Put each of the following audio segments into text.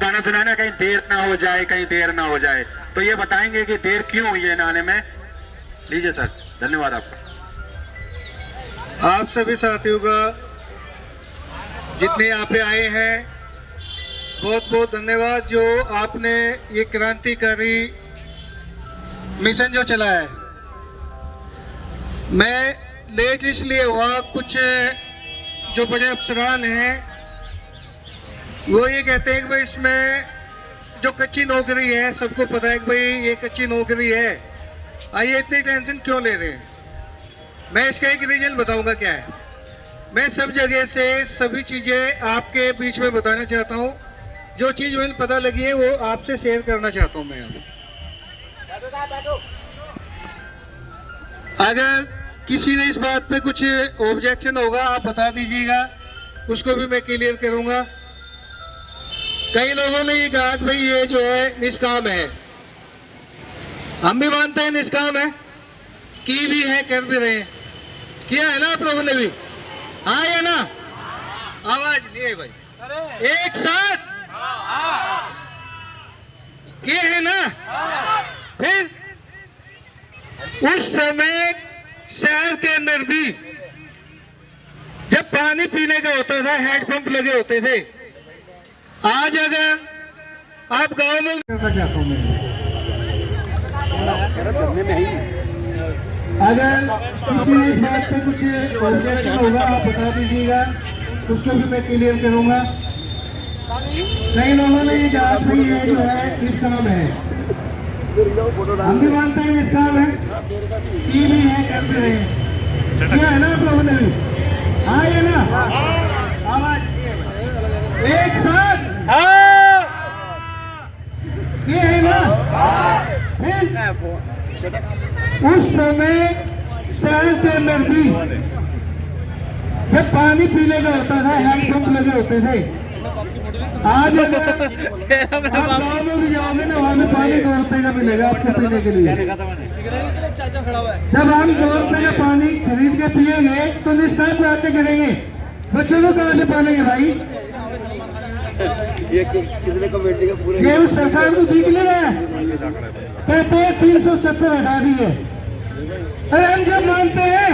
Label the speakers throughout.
Speaker 1: गाना सुनाना, कहीं देर ना हो जाए, कहीं देर ना हो जाए। तो ये बताएंगे कि देर क्यों हुई है आने में। लीजिए सर, धन्यवाद आपका।
Speaker 2: आप सभी साथियों का जितने यहाँ पे आए हैं बहुत बहुत धन्यवाद। जो आपने ये क्रांतिकारी मिशन जो चलाया है, मैं लेट इसलिए हुआ, कुछ जो बड़े अफसरान हैं वो ये कहते हैं कि भाई इसमें जो कच्ची नौकरी है, सबको पता है कि भाई ये कच्ची नौकरी है, आइए इतनी टेंशन क्यों ले रहे हैं। मैं इसका एक रीजन बताऊंगा क्या है। मैं सब जगह से सभी चीज़ें आपके बीच में बताना चाहता हूँ। जो चीज़ मुझे पता लगी है वो आपसे शेयर करना चाहता हूँ मैं। अगर किसी ने इस बात पे कुछ ऑब्जेक्शन होगा आप बता दीजिएगा, उसको भी मैं क्लियर करूँगा। कई लोगों ने ये कहा कि भाई ये जो है निष्काम है, हम भी मानते हैं निष्काम है, की भी है, कर भी रहे हैं। किया है ना आप लोगों ने भी? हाँ या ना? आवाज नहीं है भाई, एक साथ किए है ना? फिर उस समय शहर के अंदर भी जब पानी पीने का होता था हैंडपंप लगे होते थे। आज अगर आप गांव में चाहता हूँ मैं, अगर किसी ने इस बात पे कुछ ऑब्जेक्शन होगा आप बता दीजिएगा, उसको भी मैं क्लियर करूंगा। कई लोगों ने ये कहा कि ये जो है निष्काम है, हम भी मानते हैं निष्काम है, की भी है, कर भी रहे हैं। किया है ना आप लोगों ने भी? हाँ या ना? आवाज एक साथ किए है ना? फिर उस समय शहर के अंदर भी जब पानी पीने का होता था हैंडपंप लगे होते थे। आज अगर आप गाँव में भी जाओगे ना, वहाँ में पानी 2 रुपए का मिलेगा आपको पीने के लिए। जब हम 2 रुपए का पानी खरीद के पिएंगे तो निष्काम बातें करेंगे, बच्चों को कहाँ से पालेंगे भाई? ये कितने कमेटी का पूरे ये उस सरकार को दिख नहीं रहा है, कहते हैं 370 हटा दी है। अरे हम जब मानते हैं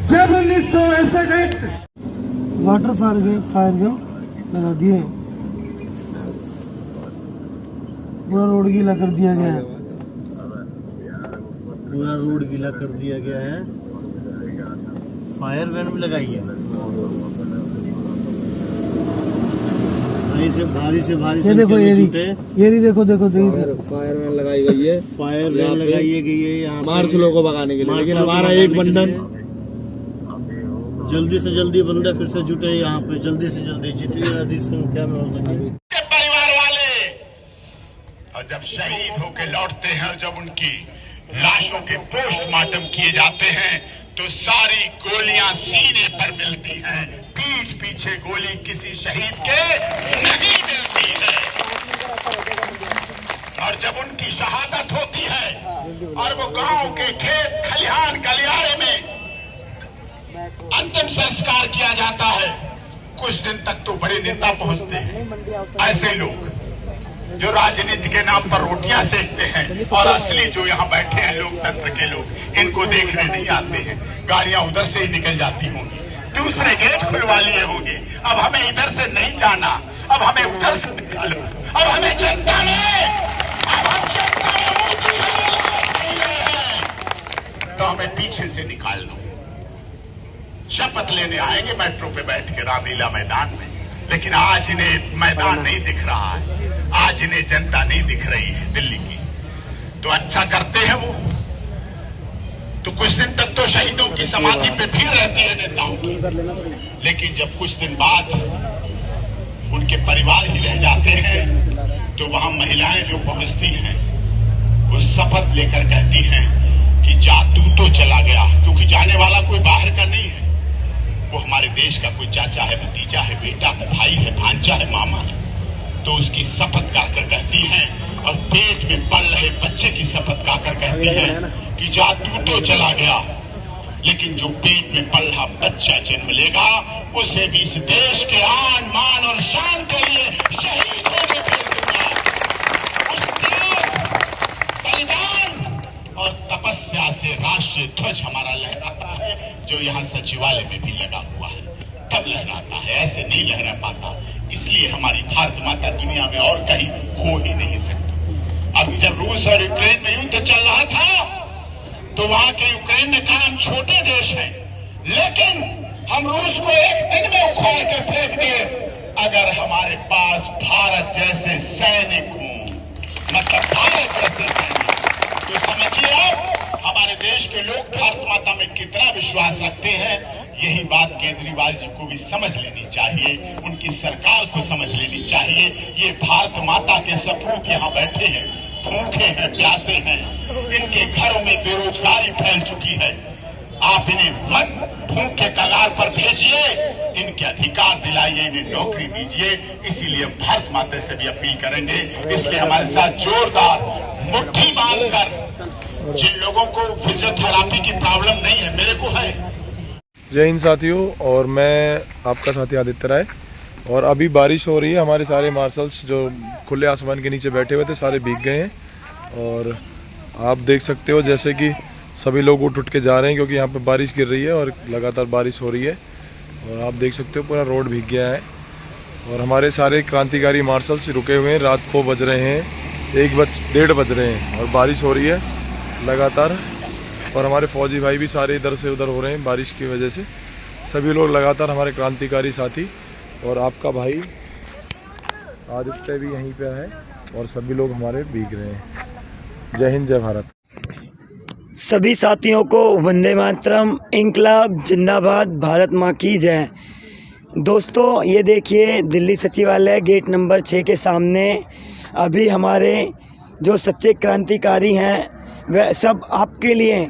Speaker 2: जब 1961 एक्ट वाटर फायर गन लगा दिए, पूरा रोड गीला कर दिया गया है,
Speaker 3: पूरा रोड गीला कर दिया गया है। फायर वैन भी लगाई है, भारी से भारी
Speaker 2: ये देखो ये देखो देखो
Speaker 3: फायर वैन लगाई गई है, फायर वैन लगाई गई है यहाँ
Speaker 4: मार्शलों को भगाने के लिए। लेकिन हमारा एक बंधन,
Speaker 3: जल्दी से जल्दी बंदे फिर से जुटे यहाँ पे, जल्दी से जल्दी जितनी अधिक संख्या में हो सके।
Speaker 5: परिवार वाले और जब शहीद होके लौटते हैं और जब उनकी लाशों के पोस्टमार्टम किए जाते हैं तो सारी गोलियां सीने पर मिलती हैं, पीठ पीछे गोली किसी शहीद के नहीं मिलती है। और जब उनकी शहादत होती है और वो गांव के खेत खलिहान गलियारे में अंतिम संस्कार किया जाता है, कुछ दिन तक तो बड़े नेता पहुंचते हैं। ऐसे लोग जो राजनीति के नाम पर रोटियां सेकते हैं और असली जो यहाँ बैठे हैं लोकतंत्र के लोग, इनको देखने नहीं आते हैं। गाड़ियां उधर से ही निकल जाती होंगी, दूसरे गेट खुलवा लिए होंगे। अब हमें इधर से नहीं जाना, अब हमें उधर से निकालो, अब हमें जनता ने तो हमें पीछे से निकाल दो। शपथ लेने आएंगे मेट्रो पे बैठ के रामलीला मैदान में, लेकिन आज इन्हें मैदान नहीं दिख रहा है, आज इन्हें जनता नहीं दिख रही है दिल्ली की। तो अच्छा करते हैं वो, तो कुछ दिन तक तो शहीदों की समाधि पे भीड़ रहती है नेताओं की, लेकिन जब कुछ दिन बाद उनके परिवार ही रह जाते हैं तो वहां महिलाएं जो पहुंचती हैं वो शपथ लेकर कहती हैं कि जा तू तो चला गया, क्योंकि जाने वाला कोई बाहर का नहीं है, वो हमारे देश का कोई चाचा है, भतीजा है, बेटा है, भाई है, भांजा है, मामा है। तो उसकी शपथ गाकर कहती हैं और पेट में पल रहे बच्चे की शपथ गाकर कहती हैं कि जा तू तो चला गया, लेकिन जो पेट में पल रहा बच्चा जन्म लेगा उसे भी इस देश के आन मान और शान के लिए शहीद सचिवालय में भी लगा हुआ है, तब लहराता है, ऐसे नहीं लहरा पाता। इसलिए हमारी भारत माता दुनिया में और कहीं हो ही नहीं सकती। अभी जब रूस और यूक्रेन में युद्ध चल रहा था तो वहां के यूक्रेन ने कहा हम छोटे देश हैं, लेकिन हम रूस को एक दिन में उखाड़ के फेंक दिए। अगर हमारे पास भारत जैसे सैनिक हों, मतलब भारत जैसे सैनिक, तो समझिए आप हमारे देश के लोग भारत माता में कितना विश्वास रखते हैं। यही बात केजरीवाल जी को भी समझ लेनी चाहिए, उनकी सरकार को समझ लेनी चाहिए। ये भारत माता के सपूत यहाँ बैठे हैं, भूखे हैं, प्यासे हैं, इनके घरों में बेरोजगारी फैल चुकी है। आप इन्हें मत भूख के कगार पर भेजिए, इनके अधिकार दिलाइए, इन्हें नौकरी दीजिए। इसीलिए हम भारत माता से भी अपील करेंगे, इसलिए हमारे साथ जोरदार मुट्ठी बांधकर जिन लोगों को फिजियोथेरापी की प्रॉब्लम नहीं है, मेरे को है।
Speaker 6: जय हिंद साथियों, और मैं आपका साथी आदित्य राय। और अभी बारिश हो रही है, हमारे सारे मार्शल्स जो खुले आसमान के नीचे बैठे हुए थे सारे भीग गए हैं। और आप देख सकते हो जैसे कि सभी लोग उठ के जा रहे हैं, क्योंकि यहाँ पे बारिश गिर रही है और लगातार बारिश हो रही है। और आप देख सकते हो पूरा रोड भीग गया है। और हमारे सारे क्रांतिकारी मार्शल्स रुके हुए हैं, रात को बज रहे हैं 1:30 बज रहे हैं और बारिश हो रही है लगातार। और हमारे फौजी भाई भी सारे इधर से उधर हो रहे हैं बारिश की वजह से। सभी लोग लगातार हमारे क्रांतिकारी साथी और आपका भाई आदित्य भी यहीं पे है और सभी लोग हमारे भीग रहे हैं। जय हिंद, जय भारत।
Speaker 7: सभी साथियों को वंदे मातरम, इंकलाब जिंदाबाद, भारत माँ की जय। दोस्तों ये देखिए दिल्ली सचिवालय गेट नंबर 6 के सामने अभी हमारे जो सच्चे क्रांतिकारी हैं वह सब आपके लिए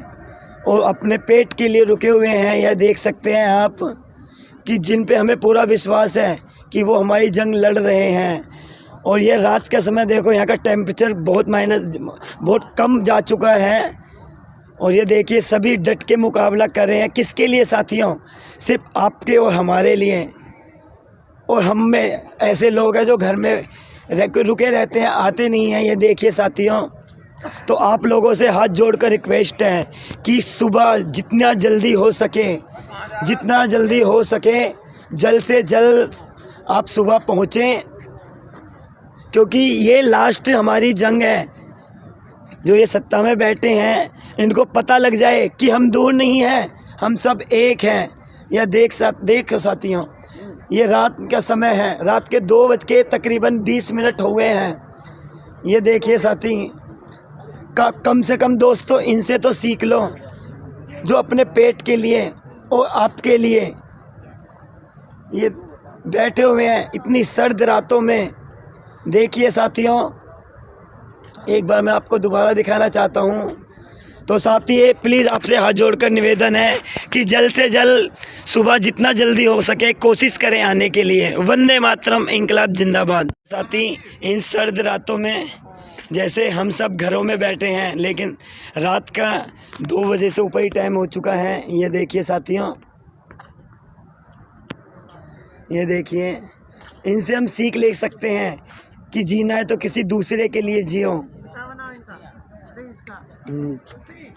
Speaker 7: और अपने पेट के लिए रुके हुए हैं। यह देख सकते हैं आप कि जिन पे हमें पूरा विश्वास है कि वो हमारी जंग लड़ रहे हैं। और ये रात का समय देखो, यहाँ का टेम्परेचर बहुत कम जा चुका है। और ये देखिए सभी डट के मुकाबला कर रहे हैं। किसके लिए साथियों? सिर्फ आपके और हमारे लिए। और हम में ऐसे लोग हैं जो घर में रुके रहते हैं, आते नहीं हैं। ये देखिए साथियों, तो आप लोगों से हाथ जोड़कर रिक्वेस्ट है कि सुबह जितना जल्दी हो सके जल्द से जल्द आप सुबह पहुँचें, क्योंकि ये लास्ट हमारी जंग है। जो ये सत्ता में बैठे हैं इनको पता लग जाए कि हम दूर नहीं हैं, हम सब एक हैं। यह देख साथियों, ये रात का समय है, रात के 2:20 हुए हैं। ये देखिए साथी, कम से कम दोस्तों इनसे तो सीख लो, जो अपने पेट के लिए और आपके लिए ये बैठे हुए हैं इतनी सर्द रातों में। देखिए साथियों, एक बार मैं आपको दोबारा दिखाना चाहता हूँ। तो साथी प्लीज़ आपसे हाथ जोड़कर निवेदन है कि जल्द से जल्द सुबह जितना जल्दी हो सके कोशिश करें आने के लिए। वंदे मातरम, इंकलाब जिंदाबाद। साथी इन सर्द रातों में जैसे हम सब घरों में बैठे हैं, लेकिन रात का 2 बजे से ऊपर ही टाइम हो चुका है। ये देखिए साथियों, ये देखिए, इनसे हम सीख ले सकते हैं कि जीना है तो किसी दूसरे के लिए जियो।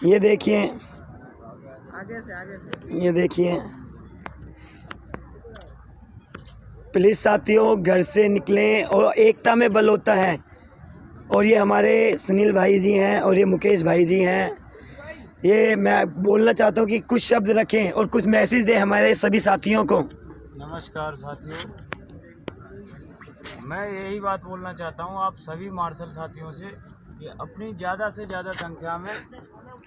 Speaker 7: ये देखिए, ये देखिए, प्लीज़ साथियों घर से निकलें और एकता में बल होता है। और ये हमारे सुनील भाई जी हैं और ये मुकेश भाई जी हैं। ये मैं बोलना चाहता हूँ कि कुछ शब्द रखें और कुछ मैसेज दें हमारे सभी साथियों को।
Speaker 8: नमस्कार साथियों, मैं यही बात बोलना चाहता हूँ आप सभी मार्शल साथियों से कि अपनी ज़्यादा से ज़्यादा संख्या में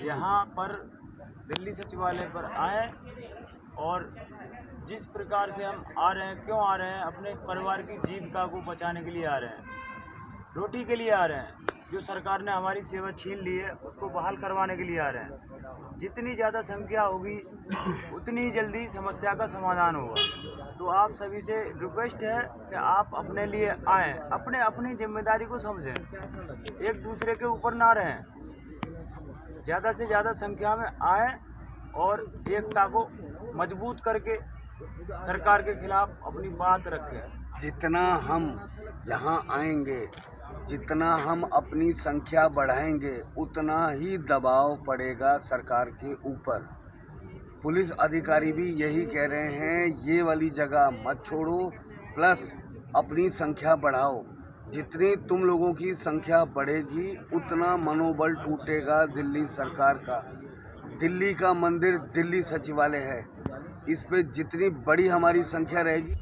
Speaker 8: यहाँ पर दिल्ली सचिवालय पर आएँ। और जिस प्रकार से हम आ रहे हैं, क्यों आ रहे हैं? अपने परिवार की जीविका को बचाने के लिए आ रहे हैं, रोटी के लिए आ रहे हैं। जो सरकार ने हमारी सेवा छीन ली है उसको बहाल करवाने के लिए आ रहे हैं। जितनी ज़्यादा संख्या होगी उतनी जल्दी समस्या का समाधान होगा। तो आप सभी से रिक्वेस्ट है कि आप अपने लिए आएँ, अपनी जिम्मेदारी को समझें, एक दूसरे के ऊपर ना रहें, ज़्यादा से ज़्यादा संख्या में आएँ और एकता को मजबूत करके सरकार के खिलाफ अपनी बात रखें।
Speaker 9: जितना हम यहाँ आएंगे, जितना हम अपनी संख्या बढ़ाएंगे, उतना ही दबाव पड़ेगा सरकार के ऊपर। पुलिस अधिकारी भी यही कह रहे हैं, ये वाली जगह मत छोड़ो, प्लस अपनी संख्या बढ़ाओ। जितनी तुम लोगों की संख्या बढ़ेगी उतना मनोबल टूटेगा दिल्ली सरकार का। दिल्ली का मंदिर दिल्ली सचिवालय है, इस पे जितनी बड़ी हमारी संख्या रहेगी